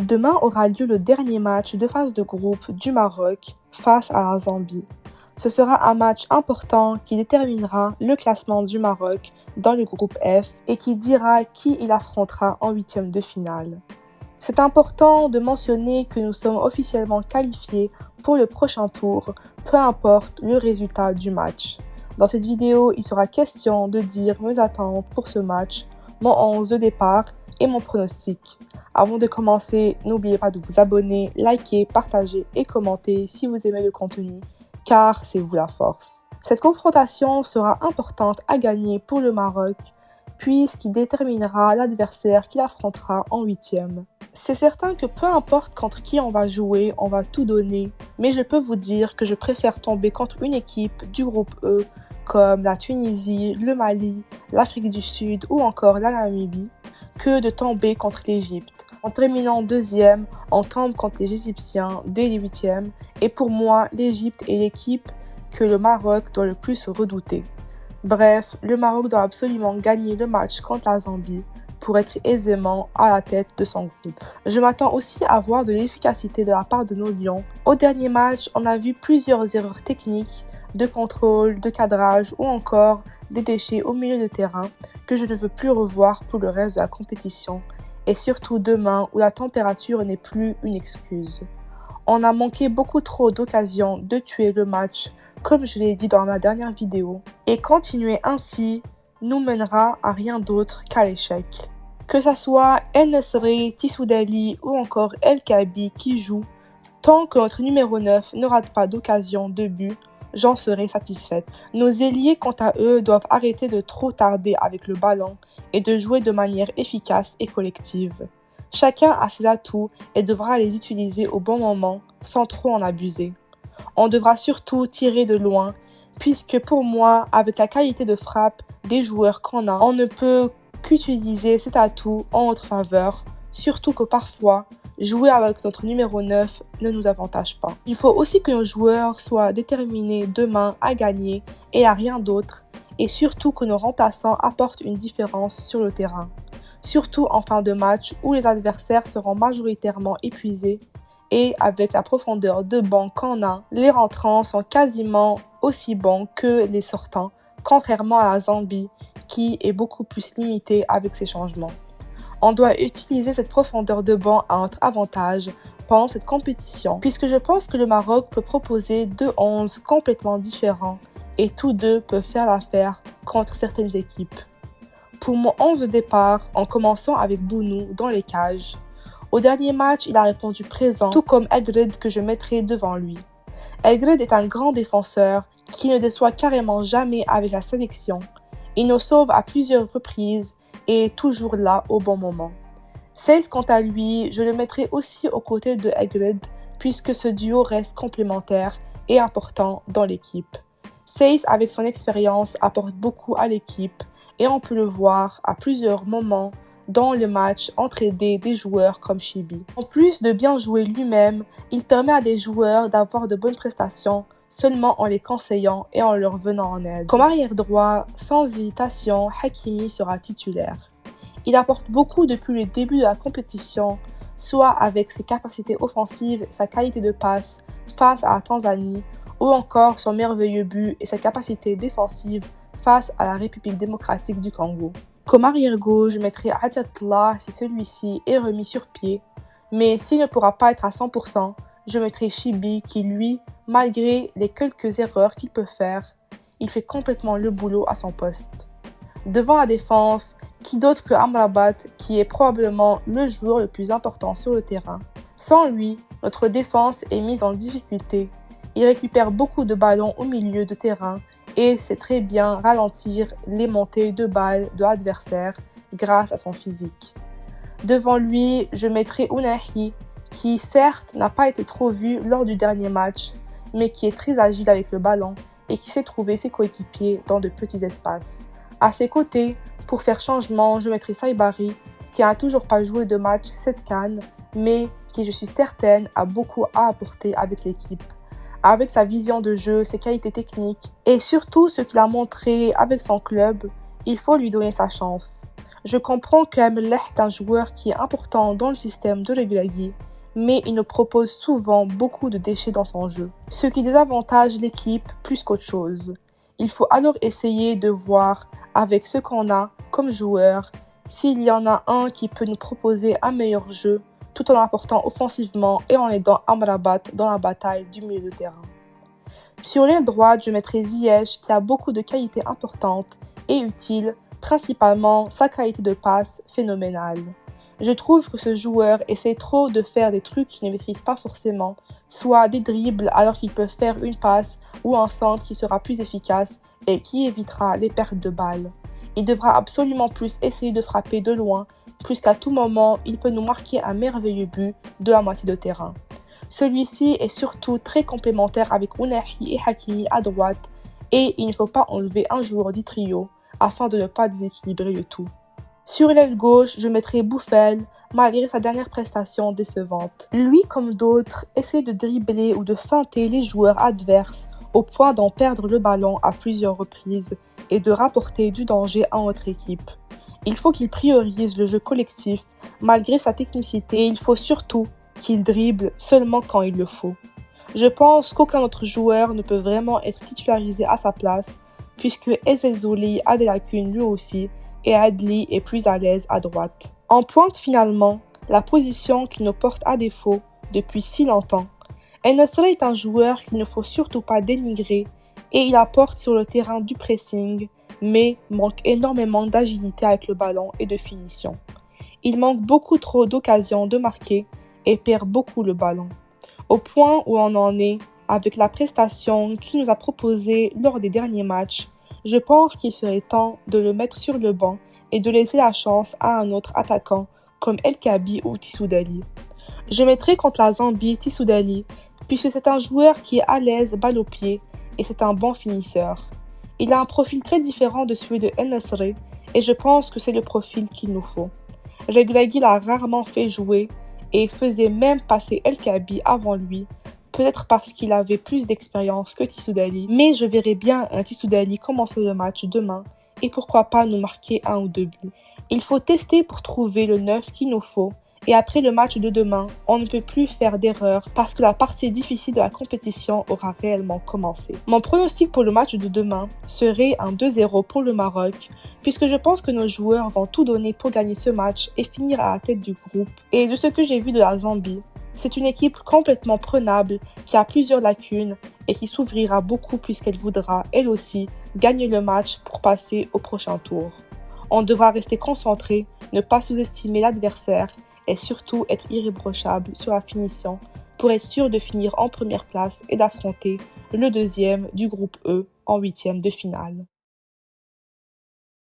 Demain aura lieu le dernier match de phase de groupe du Maroc face à la Zambie. Ce sera un match important qui déterminera le classement du Maroc dans le groupe F et qui dira qui il affrontera en huitième de finale. C'est important de mentionner que nous sommes officiellement qualifiés pour le prochain tour, peu importe le résultat du match. Dans cette vidéo, il sera question de dire mes attentes pour ce match, mon 11 de départ et mon pronostic. Avant de commencer, n'oubliez pas de vous abonner, liker, partager et commenter si vous aimez le contenu, car c'est vous la force. Cette confrontation sera importante à gagner pour le Maroc, puisqu'il déterminera l'adversaire qu'il affrontera en huitième. C'est certain que peu importe contre qui on va jouer, on va tout donner, mais je peux vous dire que je préfère tomber contre une équipe du groupe E, comme la Tunisie, le Mali, l'Afrique du Sud ou encore la Namibie, que de tomber contre l'Égypte. En terminant deuxième, on tombe contre les Égyptiens dès les huitièmes, et pour moi, l'Égypte est l'équipe que le Maroc doit le plus redouter. Bref, le Maroc doit absolument gagner le match contre la Zambie pour être aisément à la tête de son groupe. Je m'attends aussi à voir de l'efficacité de la part de nos lions. Au dernier match, on a vu plusieurs erreurs techniques, de contrôle, de cadrage ou encore des déchets au milieu de terrain que je ne veux plus revoir pour le reste de la compétition et surtout demain où la température n'est plus une excuse. On a manqué beaucoup trop d'occasions de tuer le match, comme je l'ai dit dans ma dernière vidéo, et continuer ainsi nous mènera à rien d'autre qu'à l'échec. Que ça soit El Nesri, Tissoudali ou encore El Kaabi qui joue, tant que notre numéro 9 ne rate pas d'occasion de but, j'en serai satisfaite. Nos ailiers, quant à eux, doivent arrêter de trop tarder avec le ballon et de jouer de manière efficace et collective. Chacun a ses atouts et devra les utiliser au bon moment, sans trop en abuser. On devra surtout tirer de loin, puisque pour moi, avec la qualité de frappe des joueurs qu'on a, on ne peut qu'utiliser cet atout en notre faveur, surtout que parfois, jouer avec notre numéro 9 ne nous avantage pas. Il faut aussi que nos joueurs soient déterminés demain à gagner et à rien d'autre, et surtout que nos remplaçants apportent une différence sur le terrain. Surtout en fin de match où les adversaires seront majoritairement épuisés et avec la profondeur de banc qu'on a, les rentrants sont quasiment aussi bons que les sortants, contrairement à la Zambie qui est beaucoup plus limitée avec ses changements. On doit utiliser cette profondeur de banc à notre avantage pendant cette compétition, puisque je pense que le Maroc peut proposer deux 11 complètement différents et tous deux peuvent faire l'affaire contre certaines équipes. Pour mon 11 de départ, en commençant avec Bounou dans les cages, au dernier match, il a répondu présent, tout comme Elgred que je mettrai devant lui. Elgred est un grand défenseur qui ne déçoit carrément jamais avec la sélection. Il nous sauve à plusieurs reprises et est toujours là au bon moment. Seyss, quant à lui, je le mettrai aussi aux côtés de Elgred puisque ce duo reste complémentaire et important dans l'équipe. Seyss, avec son expérience, apporte beaucoup à l'équipe et on peut le voir à plusieurs moments dans le match entraider des joueurs comme Chibi. En plus de bien jouer lui-même, il permet à des joueurs d'avoir de bonnes prestations seulement en les conseillant et en leur venant en aide. Comme arrière droit, sans hésitation, Hakimi sera titulaire. Il apporte beaucoup depuis le début de la compétition, soit avec ses capacités offensives, sa qualité de passe face à la Tanzanie, ou encore son merveilleux but et sa capacité défensive face à la République démocratique du Congo. Comme arrière gauche, je mettrai Atiatla si celui-ci est remis sur pied, mais s'il ne pourra pas être à 100%, je mettrai Chibi qui lui, malgré les quelques erreurs qu'il peut faire, il fait complètement le boulot à son poste. Devant la défense, qui d'autre que Amrabat qui est probablement le joueur le plus important sur le terrain. Sans lui, notre défense est mise en difficulté. Il récupère beaucoup de ballons au milieu de terrain et sait très bien ralentir les montées de balles de l'adversaire grâce à son physique. Devant lui, je mettrai Ounahi, qui certes n'a pas été trop vu lors du dernier match, mais qui est très agile avec le ballon et qui sait trouver ses coéquipiers dans de petits espaces. À ses côtés, pour faire changement, je mettrai Saibari, qui n'a toujours pas joué de match cette CAN, mais qui, je suis certaine, a beaucoup à apporter avec l'équipe. Avec sa vision de jeu, ses qualités techniques et surtout ce qu'il a montré avec son club, il faut lui donner sa chance. Je comprends que Amellah est un joueur qui est important dans le système de Regragui, mais il nous propose souvent beaucoup de déchets dans son jeu, ce qui désavantage l'équipe plus qu'autre chose. Il faut alors essayer de voir avec ce qu'on a comme joueur, s'il y en a un qui peut nous proposer un meilleur jeu, tout en apportant offensivement et en aidant Amrabat dans la bataille du milieu de terrain. Sur l'aile droite, je mettrai Ziyech qui a beaucoup de qualités importantes et utiles, principalement sa qualité de passe phénoménale. Je trouve que ce joueur essaie trop de faire des trucs qu'il ne maîtrise pas forcément, soit des dribbles alors qu'il peut faire une passe ou un centre qui sera plus efficace et qui évitera les pertes de balles. Il devra absolument plus essayer de frapper de loin, puisqu'à tout moment, il peut nous marquer un merveilleux but de la moitié de terrain. Celui-ci est surtout très complémentaire avec Ounahi et Hakimi à droite, et il ne faut pas enlever un joueur du trio afin de ne pas déséquilibrer le tout. Sur l'aile gauche, je mettrai Bouffel, malgré sa dernière prestation décevante. Lui, comme d'autres, essaie de dribbler ou de feinter les joueurs adverses au point d'en perdre le ballon à plusieurs reprises et de rapporter du danger à notre équipe. Il faut qu'il priorise le jeu collectif malgré sa technicité et il faut surtout qu'il dribble seulement quand il le faut. Je pense qu'aucun autre joueur ne peut vraiment être titularisé à sa place puisque Ezelzouli a des lacunes lui aussi et Adli est plus à l'aise à droite. En pointe finalement, la position qui nous porte à défaut depuis si longtemps. En-Nesyri est un joueur qu'il ne faut surtout pas dénigrer et il apporte sur le terrain du pressing, mais manque énormément d'agilité avec le ballon et de finition. Il manque beaucoup trop d'occasions de marquer et perd beaucoup le ballon. Au point où on en est avec la prestation qu'il nous a proposée lors des derniers matchs, je pense qu'il serait temps de le mettre sur le banc et de laisser la chance à un autre attaquant comme El Kaabi ou Tissoudali. Je mettrai contre la Zambie Tissoudali puisque c'est un joueur qui est à l'aise balle au pied et c'est un bon finisseur. Il a un profil très différent de celui de En-Nesyri et je pense que c'est le profil qu'il nous faut. Regragui l'a rarement fait jouer et faisait même passer El Kaabi avant lui, peut-être parce qu'il avait plus d'expérience que Tissoudali, mais je verrais bien un Tissoudali commencer le match demain et pourquoi pas nous marquer 1 ou 2 buts. Il faut tester pour trouver le 9 qu'il nous faut et après le match de demain, on ne peut plus faire d'erreurs parce que la partie difficile de la compétition aura réellement commencé. Mon pronostic pour le match de demain serait un 2-0 pour le Maroc puisque je pense que nos joueurs vont tout donner pour gagner ce match et finir à la tête du groupe. Et de ce que j'ai vu de la Zambie, c'est une équipe complètement prenable qui a plusieurs lacunes et qui s'ouvrira beaucoup puisqu'elle voudra, elle aussi, gagner le match pour passer au prochain tour. On devra rester concentré, ne pas sous-estimer l'adversaire et surtout être irréprochable sur la finition pour être sûr de finir en première place et d'affronter le deuxième du groupe E en 8e de finale.